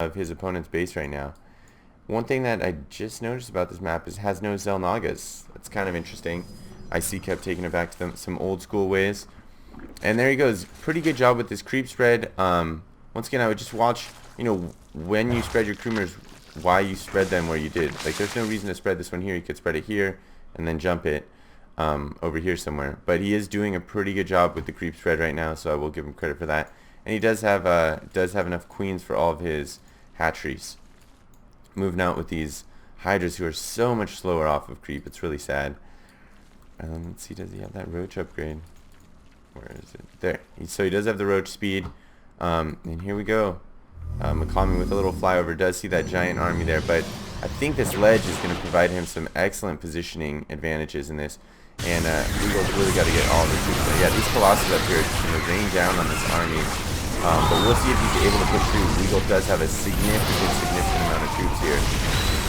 of his opponent's base right now. One thing that I just noticed about this map is it has no Zelnagas. That's kind of interesting. IC kept taking it back to some old school ways. And there he goes. Pretty good job with this creep spread. Once again, I would just watch, when you spread your creamers, why you spread them where you did. Like, there's no reason to spread this one here. You could spread it here and then jump it over here somewhere. But he is doing a pretty good job with the creep spread right now, so I will give him credit for that. And he does have enough queens for all of his hatcheries. Moving out with these hydras who are so much slower off of creep. It's really sad. Let's see, does he have that roach upgrade? Where is it? There. So he does have the roach speed. And here we go. McCalmy with a little flyover does see that giant army there, but I think this ledge is going to provide him some excellent positioning advantages in this. And Weagle's really got to get all the troops. So yeah, these Colossus up here are just going to rain down on this army. But we'll see if he's able to push through. Weagle does have a significant amount of troops here.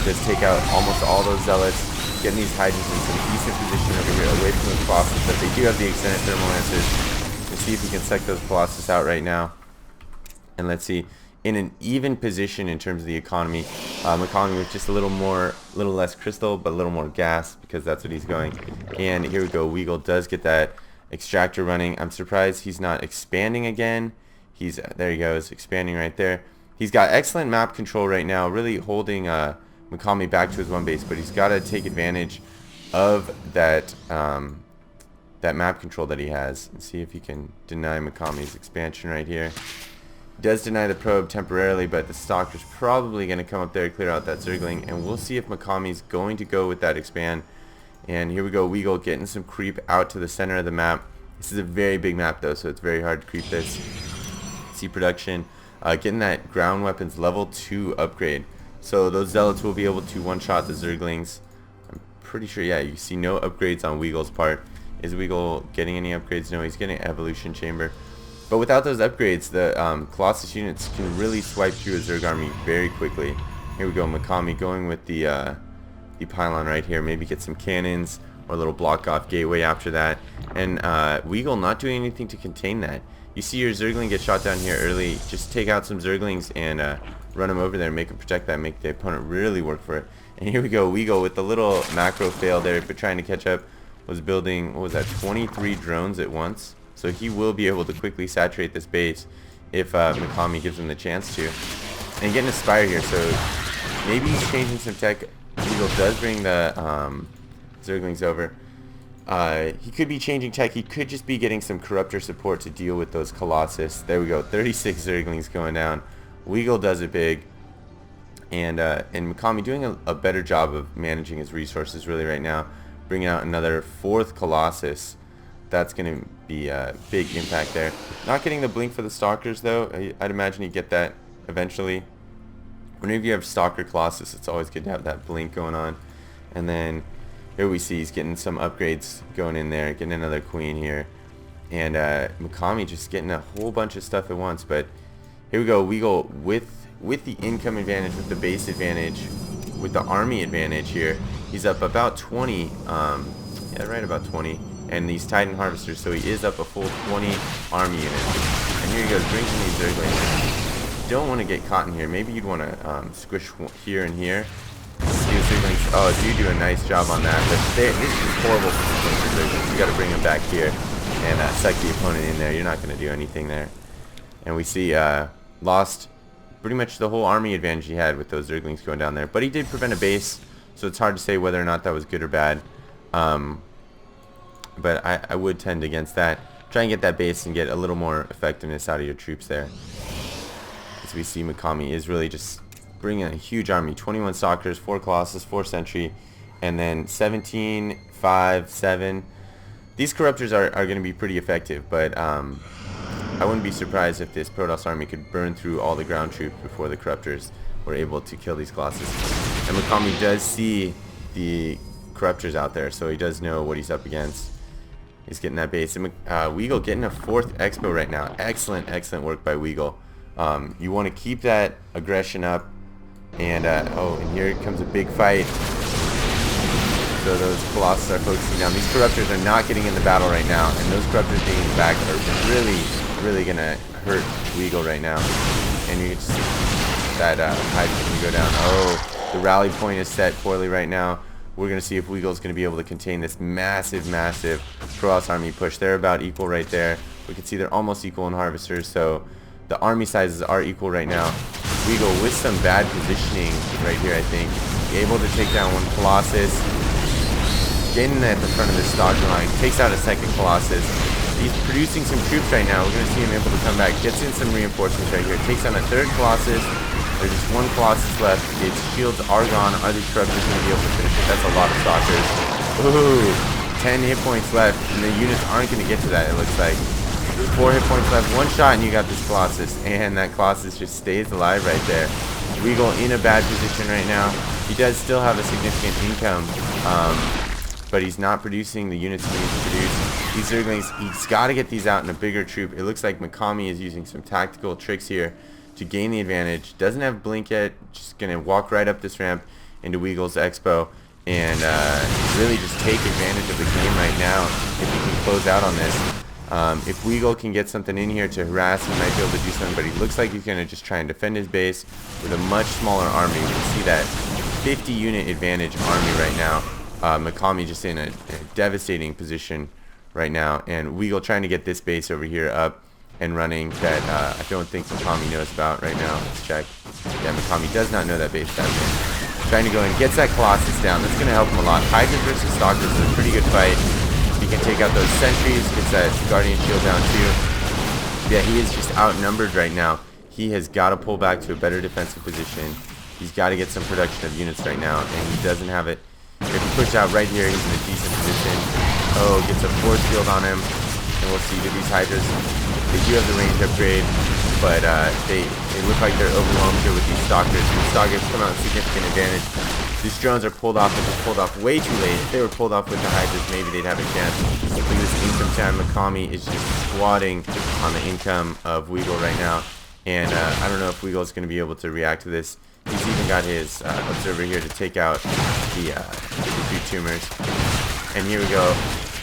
Does take out almost all those zealots. Getting these hydras in some decent position over here, away from the Colossus. But they do have the extended thermal lancers. Let's see if we can psych those Colossus out right now. And let's see, in an even position in terms of the economy. Economy with just a little less crystal, but a little more gas, because that's what he's going. And here we go. Weagle does get that extractor running. I'm surprised he's not expanding again. There he goes, expanding right there. He's got excellent map control right now, really holding McCalmy back to his one base, but he's got to take advantage of that that map control that he has and see if he can deny McCalmy's expansion right here. He does deny the probe temporarily, but the Stalker's probably going to come up there to clear out that Zergling, and we'll see if McCalmy's going to go with that expand. And here we go, Weagle getting some creep out to the center of the map. This is a very big map though, so it's very hard to creep this. See production, getting that ground weapons level 2 upgrade, so those zealots will be able to one-shot the Zerglings. I'm pretty sure, yeah, you see no upgrades on Weagle's part. Is Weagle getting any upgrades? No, he's getting an evolution chamber. But without those upgrades, the Colossus units can really swipe through a Zerg army very quickly. Here we go, McCalmy going with the pylon right here. Maybe get some cannons or a little block off gateway after that. And Weagle not doing anything to contain that. You see your Zergling get shot down here early, just take out some Zerglings and run them over there, make them protect that, make the opponent really work for it. And here we go, Weagle with the little macro fail there, but trying to catch up, was building, what was that, 23 drones at once. So he will be able to quickly saturate this base if McCalmy gives him the chance to. And getting a Spire here, so maybe he's changing some tech. Weagle does bring the Zerglings over. He could be changing tech. He could just be getting some Corruptor support to deal with those Colossus. There we go. 36 Zerglings going down. Weagle does it big. And McCalmy doing a better job of managing his resources really right now. Bringing out another 4th Colossus. That's going to be a big impact there. Not getting the blink for the Stalkers though. I'd imagine you get that eventually. Whenever you have Stalker Colossus, it's always good to have that blink going on. And then here we see he's getting some upgrades going in there, getting another queen here. And McCalmy just getting a whole bunch of stuff at once. But here we go, Weagle with the income advantage, with the base advantage, with the army advantage here. He's up about 20, yeah, right about 20. And these Titan Harvesters, so he is up a full 20 army units. And here he goes, brings in these Zerglings. Don't want to get caught in here. Maybe you'd want to squish here and here. Oh, do a nice job on that. But this is horrible for Zerglings. You got to bring them back here and suck the opponent in there. You're not going to do anything there. And we see lost pretty much the whole army advantage he had with those Zerglings going down there. But he did prevent a base, so it's hard to say whether or not that was good or bad. But I would tend against that. Try and get that base and get a little more effectiveness out of your troops there. As we see, McCalmy is really just bringing a huge army. 21 Stalkers, 4 Colossus, 4 Sentry, and then 17, 5, 7. These Corruptors are going to be pretty effective, but I wouldn't be surprised if this Protoss army could burn through all the ground troops before the Corruptors were able to kill these Colossus. And McCalmy does see the Corruptors out there, so he does know what he's up against. He's getting that base. And Weagle getting a 4th Expo right now. Excellent work by Weagle. You want to keep that aggression up. And and here comes a big fight. So those Colossus are focusing down. These Corruptors are not getting in the battle right now. And those Corruptors being in the back are really going to hurt Weagle right now. And you can see that Hydra's going to go down. Oh, the rally point is set poorly right now. We're going to see if Weagle's going to be able to contain this massive Protoss army push. They're about equal right there. We can see they're almost equal in Harvesters, so the army sizes are equal right now. Weagle with some bad positioning right here, I think. Able to take down one Colossus. Getting at the front of the stalker line. Takes out a second Colossus. He's producing some troops right now. We're going to see him able to come back. Gets in some reinforcements right here. Takes on a third Colossus. There's just one Colossus left. Its shields are gone. Are these Corruptors going to be able to finish it? That's a lot of Stalkers. Ooh, 10 hit points left. And the units aren't going to get to that, it looks like. 4 hit points left. One shot and you got this Colossus. And that Colossus just stays alive right there. Weagle in a bad position right now. He does still have a significant income. But he's not producing the units he needs to produce. These Zerglings, he's got to get these out in a bigger troop. It looks like Mikami is using some tactical tricks here to gain the advantage. Doesn't have blink yet. Just going to walk right up this ramp into Weagle's Expo and really just take advantage of the game right now if he can close out on this. If Weagle can get something in here to harass, he might be able to do something, but he looks like he's going to just try and defend his base with a much smaller army. We can see that 50 unit advantage army right now. Mikami just in a devastating position right now, and Weagle trying to get this base over here up and running that I don't think Mikami knows about right now. Let's check. Yeah, Mikami does not know that base down there. Trying to go and gets that Colossus down. That's going to help him a lot. Hydras versus Stalkers is a pretty good fight. He can take out those sentries, gets that Guardian Shield down too. Yeah, he is just outnumbered right now. He has got to pull back to a better defensive position. He's got to get some production of units right now, and he doesn't have it. If he push out right here, he's in a decent position. Oh, gets a force field on him. And we'll see, do these Hydras, they do have the range upgrade, but they look like they're overwhelmed here with these Stalkers. These Stalkers come out with significant advantage. These drones are pulled off, but they're pulled off way too late. If they were pulled off with the Hydras, maybe they'd have a chance. Look at this income time. Mikami is just squatting on the income of Weagle right now. And I don't know if Weagle is going to be able to react to this. He's even got his observer here to take out the 2 tumors. And here we go.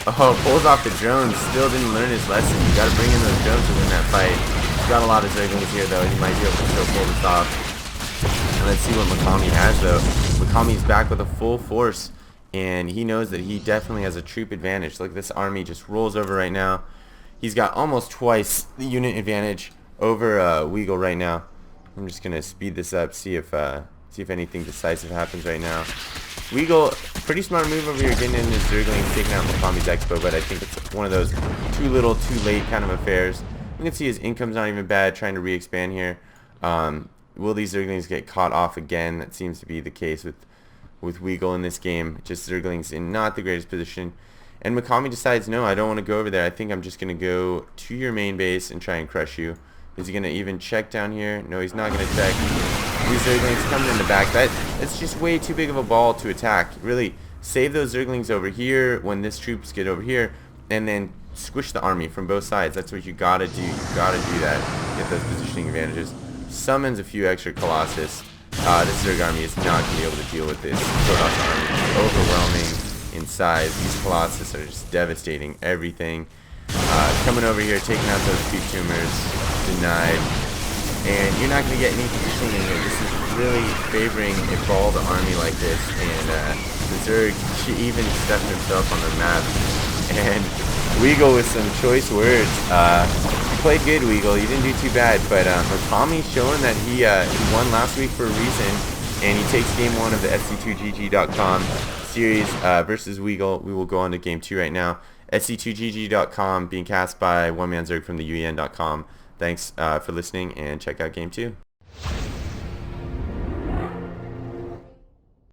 Oh, pulls off the drones. Still didn't learn his lesson. You got to bring in those drones to win that fight. He's got a lot of Zerglings here, though. He might be able to still pull this off. And let's see what Mikami has, though. Mikami's back with a full force, and he knows that he definitely has a troop advantage. Look, this army just rolls over right now. He's got almost twice the unit advantage over Weagle right now. I'm just gonna speed this up, see if anything decisive happens right now. Weagle, pretty smart move over here, getting in his Zerglings, taking out Mikami's Expo, but I think it's one of those too little, too late kind of affairs. You can see his income's not even bad, trying to re-expand here. Will these Zerglings get caught off again? That seems to be the case with Weagle in this game. Just Zerglings in not the greatest position. And Mikami decides, no, I don't want to go over there. I think I'm just going to go to your main base and try and crush you. Is he going to even check down here? No, he's not going to check. These Zerglings coming in the back. That's just way too big of a ball to attack. Really, save those Zerglings over here when this troops get over here, and then squish the army from both sides. That's what you got to do. You got to do that. Get those positioning advantages. Summons a few extra Colossus. This Zerg army is not going to be able to deal with this Protoss army. It's overwhelming in size. These Colossus are just devastating everything. Coming over here, taking out those 2 tumors. Denied. And you're not going to get any positioning in here. This is really favoring a balled army like this. And the Zerg even stuffed himself on the map. And Weagle with some choice words. You played good, Weagle. You didn't do too bad. But Mikami showing that he won last week for a reason. And he takes game 1 of the SC2GG.com series versus Weagle. We will go on to game 2 right now. SC2GG.com being cast by One Man Zerg from the UEN.com. Thanks for listening, and check out game 2.